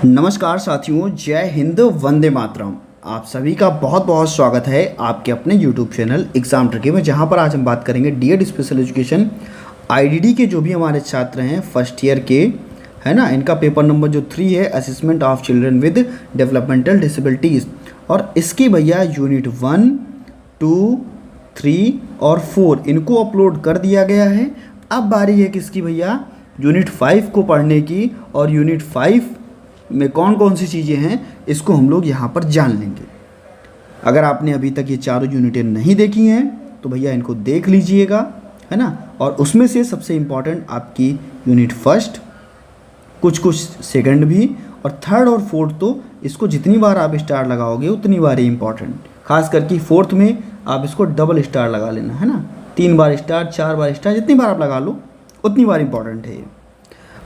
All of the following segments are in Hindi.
नमस्कार साथियों, जय हिंद, वंदे मातरम। आप सभी का बहुत बहुत स्वागत है आपके अपने YouTube चैनल एग्जाम ट्रिकी में, जहां पर आज हम बात करेंगे डीएड स्पेशल एजुकेशन आईडीडी के जो भी हमारे छात्र हैं फर्स्ट ईयर के, है ना, इनका पेपर नंबर जो 3 है, assessment of children with developmental disabilities. और इसकी भैया यूनिट 1, 2, 3 और 4 इनको अपलोड कर दिया गया है। अब बारी है किसकी भैया, यूनिट 5 को पढ़ने की। और यूनिट 5 में कौन कौन सी चीज़ें हैं इसको हम लोग यहाँ पर जान लेंगे। अगर आपने अभी तक ये चारों यूनिटें नहीं देखी हैं तो भैया इनको देख लीजिएगा, है ना। और उसमें से सबसे इम्पॉर्टेंट आपकी यूनिट फर्स्ट, कुछ सेकंड भी, और थर्ड और फोर्थ तो इसको जितनी बार आप स्टार लगाओगे उतनी बार ही इम्पॉर्टेंट। खास करके फोर्थ में आप इसको डबल स्टार लगा लेना, है ना। 3 बार स्टार, 4 बार स्टार, जितनी बार आप लगा लो उतनी बार इम्पॉर्टेंट है ये।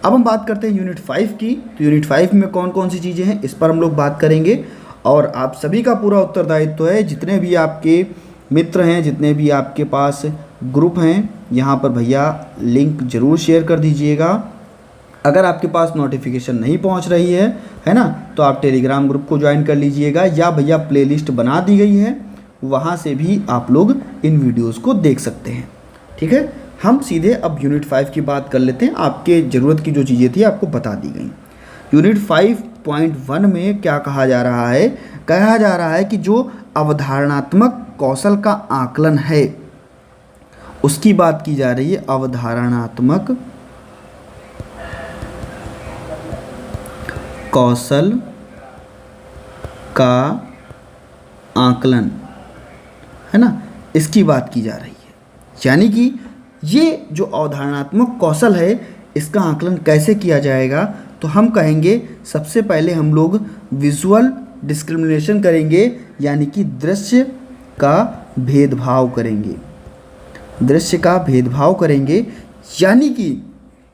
अब हम बात करते हैं यूनिट 5 की। तो यूनिट 5 में कौन कौन सी चीज़ें हैं इस पर हम लोग बात करेंगे। और आप सभी का पूरा उत्तरदायित्व है, जितने भी आपके मित्र हैं, जितने भी आपके पास ग्रुप हैं, यहाँ पर भैया लिंक ज़रूर शेयर कर दीजिएगा। अगर आपके पास नोटिफिकेशन नहीं पहुँच रही है ना, तो आप टेलीग्राम ग्रुप को ज्वाइन कर लीजिएगा, या भैया प्लेलिस्ट बना दी गई है, वहाँ से भी आप लोग इन वीडियोज़ को देख सकते हैं। ठीक है, हम सीधे अब यूनिट 5 की बात कर लेते हैं। आपके ज़रूरत की जो चीज़ें थी आपको बता दी गई। यूनिट 5.1 में क्या कहा जा रहा है, कहा जा रहा है कि जो अवधारणात्मक कौशल का आकलन है उसकी बात की जा रही है। अवधारणात्मक कौशल का आकलन, है ना, इसकी बात की जा रही है। यानी कि ये जो अवधारणात्मक कौशल है इसका आकलन कैसे किया जाएगा, तो हम कहेंगे सबसे पहले हम लोग विजुअल डिस्क्रिमिनेशन करेंगे, यानी कि दृश्य का भेदभाव करेंगे। दृश्य का भेदभाव करेंगे, यानी कि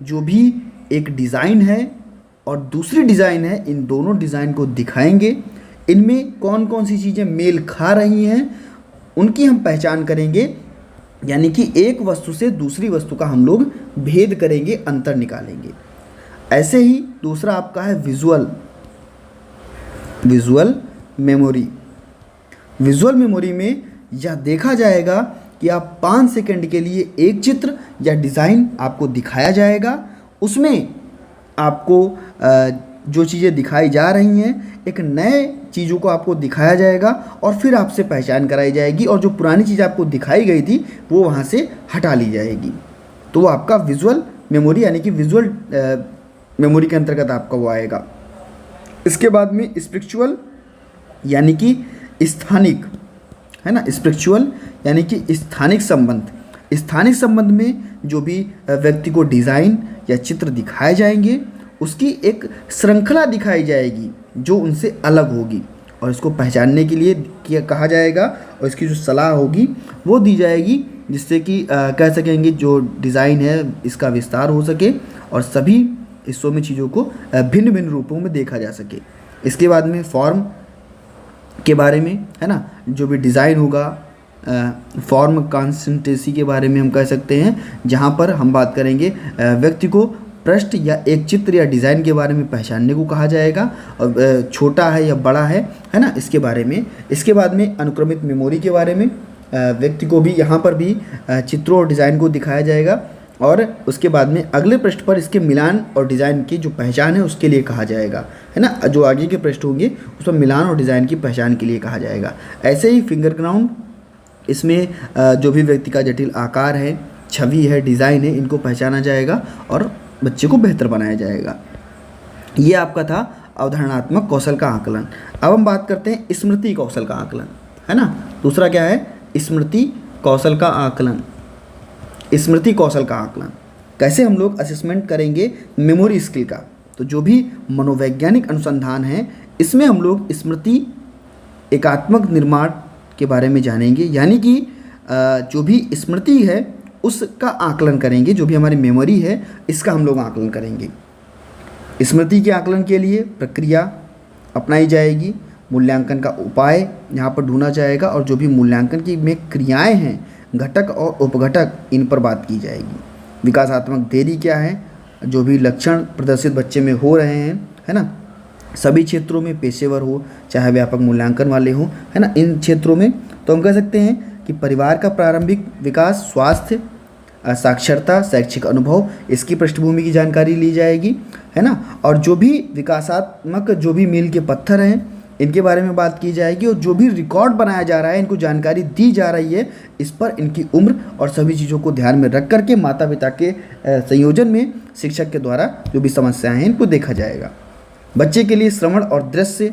जो भी एक डिज़ाइन है और दूसरी डिज़ाइन है, इन दोनों डिज़ाइन को दिखाएंगे। इनमें कौन कौन सी चीज़ें मेल खा रही हैं उनकी हम पहचान करेंगे, यानी कि एक वस्तु से दूसरी वस्तु का हम लोग भेद करेंगे, अंतर निकालेंगे। ऐसे ही दूसरा आपका है विजुअल मेमोरी। विजुअल मेमोरी में यह देखा जाएगा कि आप 5 सेकंड के लिए एक चित्र या डिज़ाइन आपको दिखाया जाएगा, उसमें आपको जो चीज़ें दिखाई जा रही हैं एक नए चीज़ों को आपको दिखाया जाएगा और फिर आपसे पहचान कराई जाएगी, और जो पुरानी चीज़ आपको दिखाई गई थी वो वहाँ से हटा ली जाएगी। तो वो आपका विजुअल मेमोरी, यानी कि विजुअल मेमोरी के अंतर्गत आपका वो आएगा। इसके बाद में स्पिरिचुअल, यानी कि स्थानिक, है ना। स्पिरिचुअल यानी कि स्थानिक संबंध। स्थानिक संबंध में जो भी व्यक्ति को डिज़ाइन या चित्र दिखाए जाएंगे उसकी एक श्रृंखला दिखाई जाएगी जो उनसे अलग होगी, और इसको पहचानने के लिए क्या कहा जाएगा, और इसकी जो सलाह होगी वो दी जाएगी, जिससे कि कह सकेंगे जो डिज़ाइन है इसका विस्तार हो सके और सभी हिस्सों में चीज़ों को भिन्न भिन्न रूपों में देखा जा सके। इसके बाद में फॉर्म के बारे में, है ना, जो भी डिज़ाइन होगा, फॉर्म कंसिस्टेंसी के बारे में हम कह सकते हैं, जहाँ पर हम बात करेंगे व्यक्ति को पृष्ठ या एक चित्र या डिज़ाइन के बारे में पहचानने को कहा जाएगा, और छोटा है या बड़ा है ना, इसके बारे में। इसके बाद में अनुक्रमित मेमोरी के बारे में, व्यक्ति को भी यहाँ पर भी चित्रों और डिज़ाइन को दिखाया जाएगा, और उसके बाद में अगले पृष्ठ पर इसके मिलान और डिज़ाइन की जो पहचान है उसके लिए कहा जाएगा, है ना। जो आगे के पृष्ठ होंगे उस पर मिलान और डिज़ाइन की पहचान के लिए कहा जाएगा। ऐसे ही फिंगर ग्राउंड, इसमें जो भी व्यक्ति का जटिल आकार है, छवि है, डिज़ाइन है, इनको पहचाना जाएगा और बच्चे को बेहतर बनाया जाएगा। ये आपका था अवधारणात्मक कौशल का आकलन। अब हम बात करते हैं स्मृति कौशल का आकलन, है ना। दूसरा क्या है, स्मृति कौशल का आकलन। स्मृति कौशल का आकलन कैसे हम लोग असेसमेंट करेंगे मेमोरी स्किल का, तो जो भी मनोवैज्ञानिक अनुसंधान है इसमें हम लोग स्मृति एकात्मक निर्माण के बारे में जानेंगे, यानी कि जो भी स्मृति है उसका आकलन करेंगे। जो भी हमारी मेमोरी है इसका हम लोग आकलन करेंगे। स्मृति के आकलन के लिए प्रक्रिया अपनाई जाएगी, मूल्यांकन का उपाय यहाँ पर ढूंढा जाएगा, और जो भी मूल्यांकन की में क्रियाएं हैं, घटक और उपघटक, इन पर बात की जाएगी। विकासात्मक देरी क्या है, जो भी लक्षण प्रदर्शित बच्चे में हो रहे हैं, है ना, सभी क्षेत्रों में पेशेवर हो, चाहे व्यापक मूल्यांकन वाले हों, है ना, इन क्षेत्रों में। तो हम कह सकते हैं कि परिवार का प्रारंभिक विकास, स्वास्थ्य, साक्षरता, शैक्षिक अनुभव, इसकी पृष्ठभूमि की जानकारी ली जाएगी, है ना। और जो भी विकासात्मक जो भी मील के पत्थर हैं इनके बारे में बात की जाएगी, और जो भी रिकॉर्ड बनाया जा रहा है, इनको जानकारी दी जा रही है, इस पर इनकी उम्र और सभी चीज़ों को ध्यान में रख करके माता पिता के संयोजन में शिक्षक के द्वारा जो भी समस्याएं हैं इनको देखा जाएगा। बच्चे के लिए श्रवण और दृश्य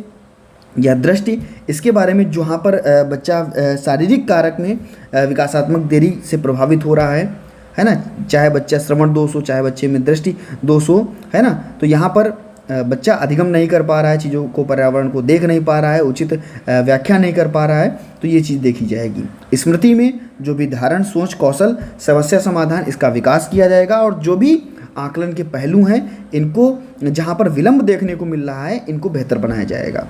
या दृष्टि, इसके बारे में जहाँ पर बच्चा शारीरिक कारक में विकासात्मक देरी से प्रभावित हो रहा है ना, चाहे बच्चा श्रवण दोष हो, चाहे बच्चे में दृष्टि दोष हो, है ना, तो यहाँ पर बच्चा अधिगम नहीं कर पा रहा है, चीज़ों को, पर्यावरण को देख नहीं पा रहा है, उचित व्याख्या नहीं कर पा रहा है, तो ये चीज़ देखी जाएगी। स्मृति में जो भी धारण, सोच, कौशल, समस्या समाधान, इसका विकास किया जाएगा, और जो भी आकलन के पहलू हैं इनको जहाँ पर विलंब देखने को मिल रहा है इनको बेहतर बनाया जाएगा।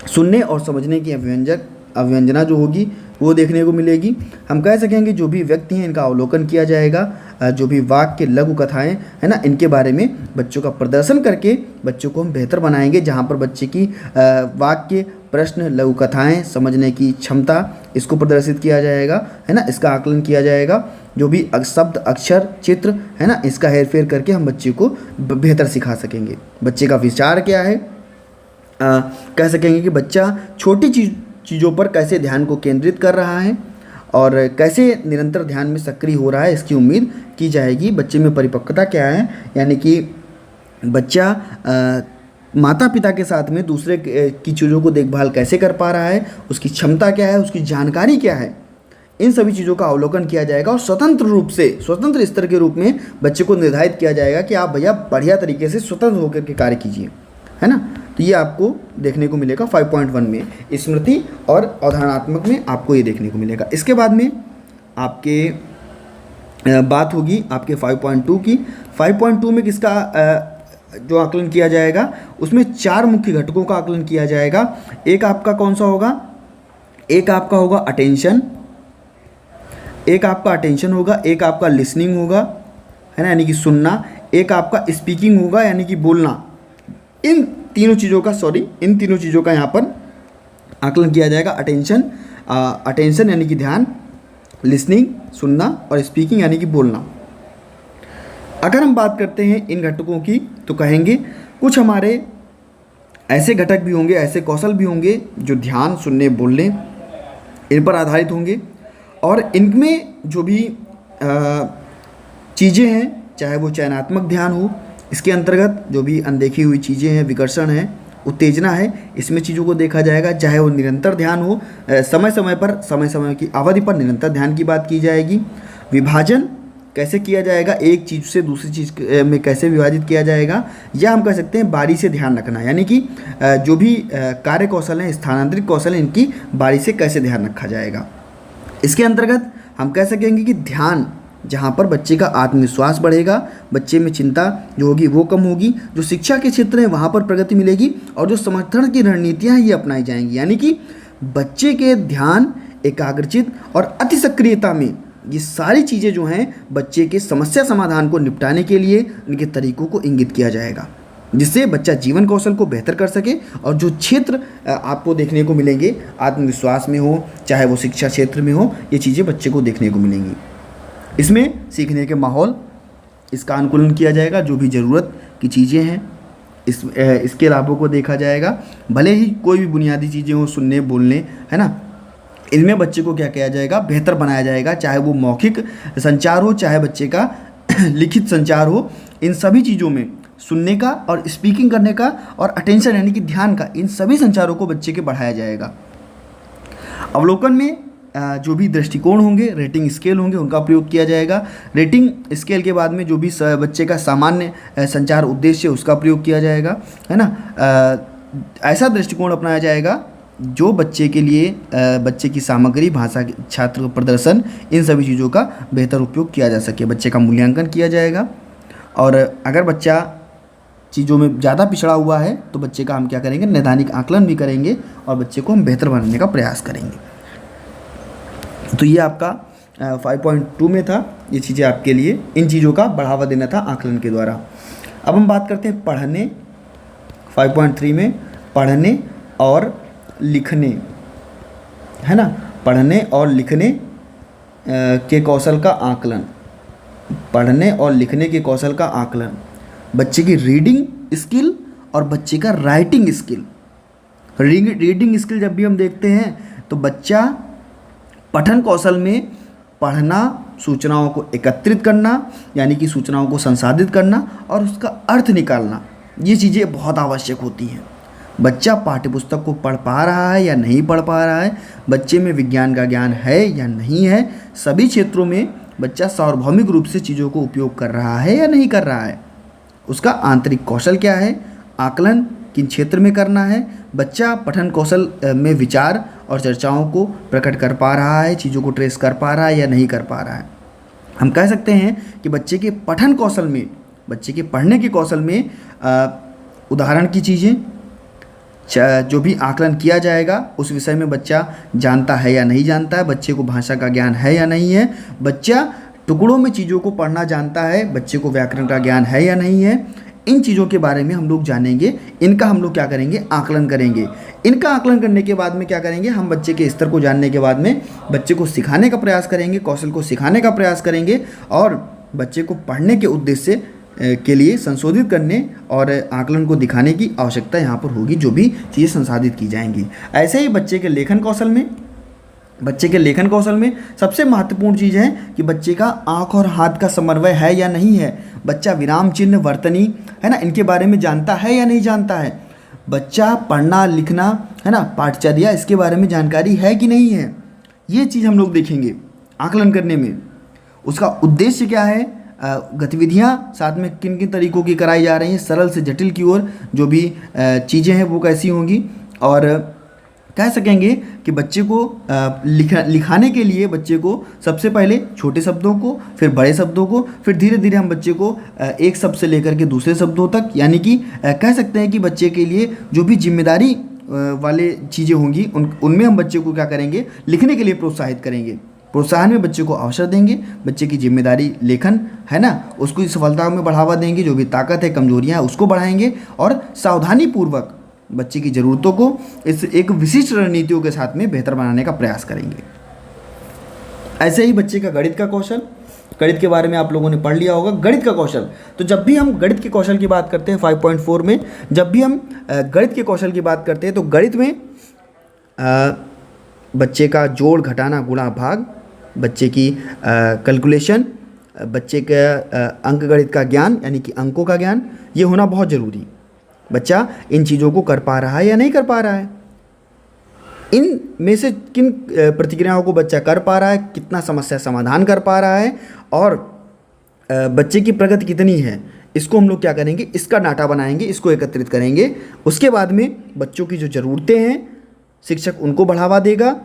सुनने और समझने की अव्यंजना जो होगी वो देखने को मिलेगी। हम कह सकेंगे जो भी व्यक्ति हैं इनका अवलोकन किया जाएगा, जो भी वाक्य, लघु कथाएं, है ना, इनके बारे में बच्चों का प्रदर्शन करके बच्चों को हम बेहतर बनाएंगे, जहाँ पर बच्चे की वाक्य, प्रश्न, लघु कथाएं, समझने की क्षमता, इसको प्रदर्शित किया जाएगा, है ना, इसका आकलन किया जाएगा। जो भी शब्द, अक्षर, चित्र, है ना, इसका हेरफेर करके हम बच्चे को बेहतर सिखा सकेंगे। बच्चे का विचार क्या है, कह सकेंगे कि बच्चा छोटी चीज़ों पर कैसे ध्यान को केंद्रित कर रहा है और कैसे निरंतर ध्यान में सक्रिय हो रहा है, इसकी उम्मीद की जाएगी। बच्चे में परिपक्वता क्या है, यानी कि बच्चा माता पिता के साथ में दूसरे की चीज़ों को देखभाल कैसे कर पा रहा है, उसकी क्षमता क्या है, उसकी जानकारी क्या है, इन सभी चीज़ों का अवलोकन किया जाएगा। और स्वतंत्र स्तर के रूप में बच्चे को निर्धारित किया जाएगा कि आप भैया बढ़िया तरीके से स्वतंत्र होकर के कार्य कीजिए, है ना। तो ये आपको देखने को मिलेगा 5.1 में, स्मृति और अवधारणात्मक में आपको ये देखने को मिलेगा। इसके बाद में आपके बात होगी आपके 5.2 की। 5.2 में किसका जो आकलन किया जाएगा, उसमें 4 मुख्य घटकों का आकलन किया जाएगा। एक आपका कौन सा होगा, एक आपका होगा अटेंशन, एक आपका अटेंशन होगा, एक आपका लिसनिंग होगा, है ना, यानी कि सुनना, एक आपका स्पीकिंग होगा यानी कि बोलना। इन तीनों चीज़ों का यहाँ पर आकलन किया जाएगा। अटेंशन यानी कि ध्यान, लिसनिंग सुनना, और स्पीकिंग यानी कि बोलना। अगर हम बात करते हैं इन घटकों की तो कहेंगे कुछ हमारे ऐसे घटक भी होंगे, ऐसे कौशल भी होंगे जो ध्यान, सुनने, बोलने, इन पर आधारित होंगे। और इनमें जो भी चीज़ें हैं, चाहे वो चयनात्मक ध्यान हो, इसके अंतर्गत जो भी अनदेखी हुई चीज़ें हैं, विकर्षण है, उत्तेजना है, इसमें चीज़ों को देखा जाएगा। चाहे वो निरंतर ध्यान हो, समय समय की अवधि पर निरंतर ध्यान की बात की जाएगी। विभाजन कैसे किया जाएगा, एक चीज़ से दूसरी चीज़ में कैसे विभाजित किया जाएगा, या हम कह सकते हैं बारी से ध्यान रखना, यानी कि जो भी कार्य कौशल हैं, स्थानांतरित कौशल हैं, इनकी बारी से कैसे ध्यान रखा जाएगा। इसके अंतर्गत हम कह सकेंगे कि ध्यान, जहाँ पर बच्चे का आत्मविश्वास बढ़ेगा, बच्चे में चिंता जो होगी वो कम होगी, जो शिक्षा के क्षेत्र है वहाँ पर प्रगति मिलेगी, और जो समर्थन की रणनीतियाँ हैं ये अपनाई जाएंगी। यानी कि बच्चे के ध्यान, एकाग्रचित और अति सक्रियता में ये सारी चीज़ें जो हैं बच्चे के समस्या समाधान को निपटाने के लिए उनके तरीकों को इंगित किया जाएगा, जिससे बच्चा जीवन कौशल को बेहतर कर सके। और जो क्षेत्र आपको देखने को मिलेंगे, आत्मविश्वास में हो, चाहे वो शिक्षा क्षेत्र में हो, ये चीज़ें बच्चे को देखने को मिलेंगी। इसमें सीखने के माहौल, इसका अनुकूलन किया जाएगा। जो भी ज़रूरत की चीज़ें हैं इसके लाभों को देखा जाएगा। भले ही कोई भी बुनियादी चीज़ें हो, सुनने, बोलने, है ना, इनमें बच्चे को क्या किया जाएगा, बेहतर बनाया जाएगा। चाहे वो मौखिक संचार हो, चाहे बच्चे का लिखित संचार हो, इन सभी चीज़ों में सुनने का और स्पीकिंग करने का और अटेंशन यानी कि ध्यान का, इन सभी संचारों को बच्चे के बढ़ाया जाएगा। अवलोकन में जो भी दृष्टिकोण होंगे, रेटिंग स्केल होंगे, उनका प्रयोग किया जाएगा। रेटिंग स्केल के बाद में जो भी बच्चे का सामान्य संचार उद्देश्य उसका प्रयोग किया जाएगा, है ना। ऐसा दृष्टिकोण अपनाया जाएगा जो बच्चे के लिए बच्चे की सामग्री, भाषा, छात्र प्रदर्शन, इन सभी चीज़ों का बेहतर उपयोग किया जा सके। बच्चे का मूल्यांकन किया जाएगा, और अगर बच्चा चीज़ों में ज़्यादा पिछड़ा हुआ है तो बच्चे का हम क्या करेंगे, नैदानिक आकलन भी करेंगे और बच्चे को हम बेहतर बनाने का प्रयास करेंगे। तो ये आपका 5.2 में था, ये चीज़ें आपके लिए, इन चीज़ों का बढ़ावा देना था आकलन के द्वारा। अब हम बात करते हैं पढ़ने 5.3 में पढ़ने और लिखने, है ना, पढ़ने और लिखने के कौशल का आकलन, पढ़ने और लिखने के कौशल का आकलन, बच्चे की रीडिंग स्किल और बच्चे का राइटिंग स्किल। रीडिंग स्किल जब भी हम देखते हैं तो बच्चा पठन कौशल में पढ़ना, सूचनाओं को एकत्रित करना यानी कि सूचनाओं को संसाधित करना और उसका अर्थ निकालना, ये चीज़ें बहुत आवश्यक होती हैं। बच्चा पाठ्यपुस्तक को पढ़ पा रहा है या नहीं पढ़ पा रहा है, बच्चे में विज्ञान का ज्ञान है या नहीं है, सभी क्षेत्रों में बच्चा सार्वभौमिक रूप से चीज़ों को उपयोग कर रहा है या नहीं कर रहा है, उसका आंतरिक कौशल क्या है, आकलन किन क्षेत्र में करना है, बच्चा पठन कौशल में विचार और चर्चाओं को प्रकट कर पा रहा है, चीज़ों को ट्रेस कर पा रहा है या नहीं कर पा रहा है। हम कह सकते हैं कि बच्चे के पठन कौशल में, बच्चे के पढ़ने के कौशल में उदाहरण की चीज़ें, जो भी आकलन किया जाएगा उस विषय में बच्चा जानता है या नहीं जानता है, बच्चे को भाषा का ज्ञान है या नहीं है, बच्चा टुकड़ों में चीज़ों को पढ़ना जानता है, बच्चे को व्याकरण का ज्ञान है या नहीं है, इन चीज़ों के बारे में हम लोग जानेंगे। इनका हम लोग क्या करेंगे, आकलन करेंगे। इनका आकलन करने के बाद में क्या करेंगे, हम बच्चे के स्तर को जानने के बाद में बच्चे को सिखाने का प्रयास करेंगे, कौशल को सिखाने का प्रयास करेंगे और बच्चे को पढ़ने के उद्देश्य के लिए संशोधित करने और आकलन को दिखाने की आवश्यकता यहाँ पर होगी, जो भी चीज़ें संसाधित की जाएंगी। ऐसे ही बच्चे के लेखन कौशल में, बच्चे के लेखन कौशल में सबसे महत्वपूर्ण चीज़ है कि बच्चे का आँख और हाथ का समन्वय है या नहीं है, बच्चा विराम चिन्ह, वर्तनी, है ना, इनके बारे में जानता है या नहीं जानता है, बच्चा पढ़ना लिखना, है ना, पाठचर्या, इसके बारे में जानकारी है कि नहीं है, ये चीज़ हम लोग देखेंगे आकलन करने में। उसका उद्देश्य क्या है, गतिविधियाँ साथ में किन किन तरीकों की कराई जा रही हैं, सरल से जटिल की ओर जो भी चीज़ें हैं वो कैसी होंगी। और कह सकेंगे कि बच्चे को लिखाने के लिए बच्चे को सबसे पहले छोटे शब्दों को, फिर बड़े शब्दों को, फिर धीरे धीरे हम बच्चे को एक शब्द से लेकर के दूसरे शब्दों तक, यानी कि कह सकते हैं कि बच्चे के लिए जो भी जिम्मेदारी वाले चीज़ें होंगी उनमें हम बच्चे को क्या करेंगे, लिखने के लिए प्रोत्साहित करेंगे। प्रोत्साहन में बच्चे को अवसर देंगे, बच्चे की जिम्मेदारी लेखन, है ना, उसको सफलता में बढ़ावा देंगे, जो भी ताकत है, कमजोरियाँ हैं उसको बढ़ाएंगे और सावधानी पूर्वक बच्चे की ज़रूरतों को इस एक विशिष्ट रणनीतियों के साथ में बेहतर बनाने का प्रयास करेंगे। ऐसे ही बच्चे का गणित का कौशल, गणित के बारे में आप लोगों ने पढ़ लिया होगा। गणित का कौशल, तो जब भी हम गणित के कौशल की बात करते हैं 5.4 में, जब भी हम गणित के कौशल की बात करते हैं तो गणित में बच्चे का जोड़, घटाना, गुणा, भाग, बच्चे की कैलकुलेशन, बच्चे का अंकगणित का ज्ञान यानी कि अंकों का ज्ञान, ये होना बहुत ज़रूरी। बच्चा इन चीज़ों को कर पा रहा है या नहीं कर पा रहा है, इन में से किन प्रतिक्रियाओं को बच्चा कर पा रहा है, कितना समस्या समाधान कर पा रहा है और बच्चे की प्रगति कितनी है, इसको हम लोग क्या करेंगे, इसका डाटा बनाएंगे, इसको एकत्रित करेंगे। उसके बाद में बच्चों की जो ज़रूरतें हैं शिक्षक उनको बढ़ावा देगा,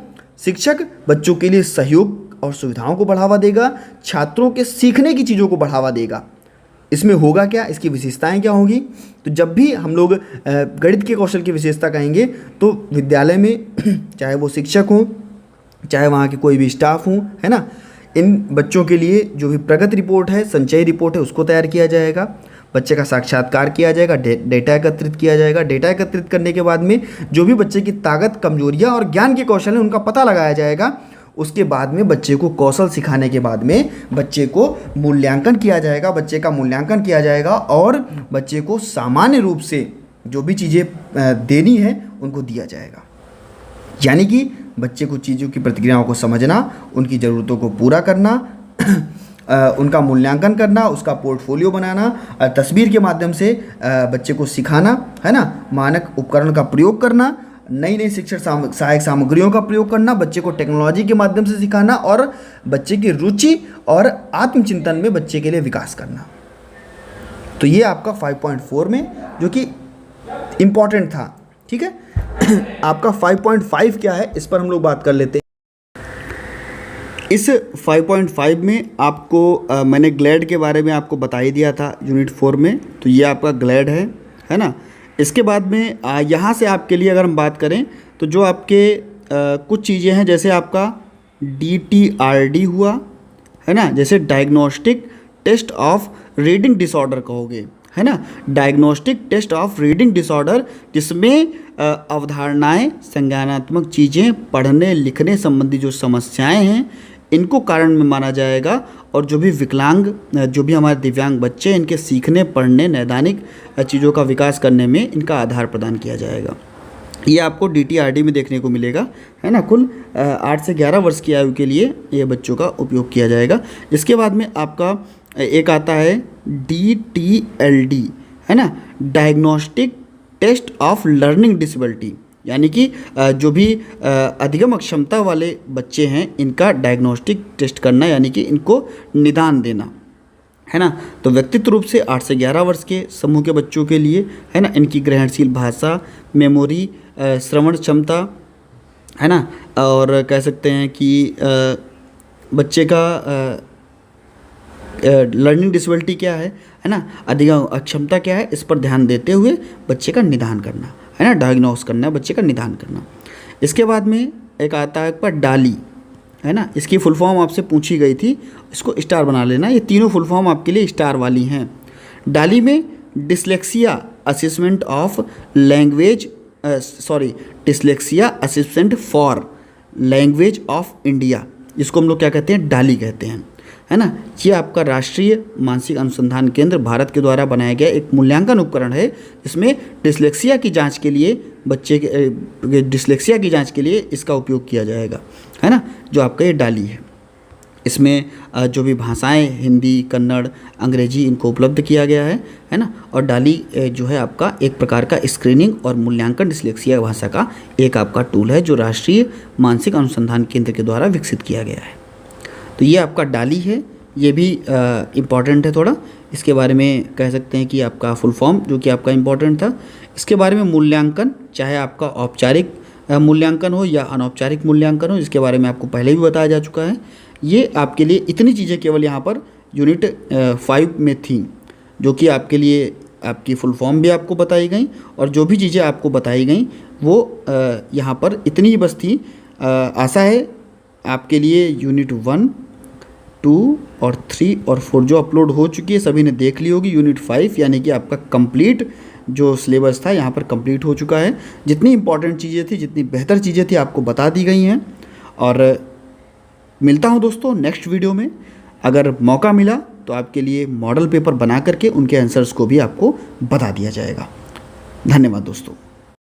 शिक्षक बच्चों के लिए सहयोग और सुविधाओं को बढ़ावा देगा, छात्रों के सीखने की चीज़ों को बढ़ावा देगा। इसमें होगा क्या, इसकी विशेषताएं क्या होंगी, तो जब भी हम लोग गणित के कौशल की विशेषता कहेंगे तो विद्यालय में चाहे वो शिक्षक हो, चाहे वहाँ के कोई भी स्टाफ हो, है ना, इन बच्चों के लिए जो भी प्रगति रिपोर्ट है, संचयी रिपोर्ट है, उसको तैयार किया जाएगा, बच्चे का साक्षात्कार किया जाएगा, डेटा एकत्रित किया जाएगा। डेटा एकत्रित करने के बाद में जो भी बच्चे की ताकत, कमजोरियाँ और ज्ञान के कौशल हैं उनका पता लगाया जाएगा। उसके बाद में बच्चे को कौशल सिखाने के बाद में बच्चे को मूल्यांकन किया जाएगा, बच्चे का मूल्यांकन किया जाएगा और बच्चे को सामान्य रूप से जो भी चीज़ें देनी है उनको दिया जाएगा। यानी कि बच्चे को चीज़ों की प्रतिक्रियाओं को समझना, उनकी ज़रूरतों को पूरा करना, उनका मूल्यांकन करना, उसका पोर्टफोलियो बनाना, तस्वीर के माध्यम से बच्चे को सिखाना, है ना, मानक उपकरण का प्रयोग करना, नई नई शिक्षण सहायक सामग्रियों का प्रयोग करना, बच्चे को टेक्नोलॉजी के माध्यम से सिखाना और बच्चे की रुचि और आत्मचिंतन में बच्चे के लिए विकास करना। तो ये आपका 5.4 में जो कि इम्पॉर्टेंट था, ठीक है। आपका 5.5 क्या है, इस पर हम लोग बात कर लेते हैं। इस 5.5 में आपको मैंने ग्लैड के बारे में आपको बता ही दिया था यूनिट 4 में, तो ये आपका ग्लैड है ना। इसके बाद में यहाँ से आपके लिए अगर हम बात करें तो जो आपके कुछ चीज़ें हैं, जैसे आपका DTRD हुआ, है ना, जैसे diagnostic test of reading disorder कहोगे, है ना। Diagnostic test of reading disorder, जिसमें अवधारणाएं, संज्ञानात्मक चीज़ें, पढ़ने लिखने संबंधी जो समस्याएं हैं इनको कारण में माना जाएगा, और जो भी विकलांग, जो भी हमारे दिव्यांग बच्चे, इनके सीखने, पढ़ने, नैदानिक चीज़ों का विकास करने में इनका आधार प्रदान किया जाएगा। ये आपको DTRD में देखने को मिलेगा, है ना। कुल 8 से 11 वर्ष की आयु के लिए ये बच्चों का उपयोग किया जाएगा। इसके बाद में आपका एक आता है DTLD, है ना, diagnostic test of learning disability, यानी कि जो भी अधिगम अक्षमता वाले बच्चे हैं इनका डायग्नोस्टिक टेस्ट करना, यानी कि इनको निदान देना, है ना। तो व्यक्तित्व रूप से 8 से 11 वर्ष के समूह के बच्चों के लिए, है ना, इनकी ग्रहणशील भाषा, मेमोरी, श्रवण क्षमता, है ना, और कह सकते हैं कि बच्चे का लर्निंग डिसेबिलिटी क्या है ना, अधिगम अक्षमता क्या है, इस पर ध्यान देते हुए बच्चे का निदान करना, है ना, डायग्नोस करना, बच्चे का निदान करना। इसके बाद में एक आता है पर डाली, है ना, इसकी फुल फॉर्म आपसे पूछी गई थी, इसको स्टार बना लेना। ये तीनों फुल फॉर्म आपके लिए स्टार वाली हैं। डाली में dyslexia assessment of language, dyslexia assistant for language of India, इसको हम लोग क्या कहते हैं, डाली कहते हैं, है ना। ये आपका राष्ट्रीय मानसिक अनुसंधान केंद्र भारत के द्वारा बनाया गया एक मूल्यांकन उपकरण है, जिसमें डिसलेक्सिया की जांच के लिए, बच्चे के डिसलेक्सिया की जांच के लिए इसका उपयोग किया जाएगा, है ना, जो आपका ये डाली है। इसमें जो भी भाषाएं, हिंदी, कन्नड़, अंग्रेजी, इनको उपलब्ध किया गया है ना। और डाली जो है आपका एक प्रकार का स्क्रीनिंग और मूल्यांकन डिसलेक्सिया भाषा का एक आपका टूल है, जो राष्ट्रीय मानसिक अनुसंधान केंद्र के द्वारा विकसित किया गया है। तो ये आपका डाली है, ये भी इम्पॉर्टेंट है थोड़ा, इसके बारे में कह सकते हैं कि आपका फुल फॉर्म जो कि आपका इम्पॉर्टेंट था। इसके बारे में मूल्यांकन, चाहे आपका औपचारिक मूल्यांकन हो या अनौपचारिक मूल्यांकन हो, जिसके बारे में आपको पहले भी बताया जा चुका है। ये आपके लिए इतनी चीज़ें केवल यहाँ पर यूनिट 5 में थी, जो कि आपके लिए आपकी फुल फॉर्म भी आपको बताई गई, और जो भी चीज़ें आपको बताई गई वो यहाँ पर इतनी ही बस थी। आशा है आपके लिए यूनिट 1, 2 और 3 और 4 जो अपलोड हो चुकी है सभी ने देख ली होगी। यूनिट 5 यानी कि आपका कंप्लीट जो सिलेबस था यहाँ पर कंप्लीट हो चुका है। जितनी इंपॉर्टेंट चीज़ें थी, जितनी बेहतर चीज़ें थी, आपको बता दी गई हैं। और मिलता हूँ दोस्तों नेक्स्ट वीडियो में। अगर मौका मिला तो आपके लिए मॉडल पेपर बना करके उनके आंसर्स को भी आपको बता दिया जाएगा। धन्यवाद दोस्तों।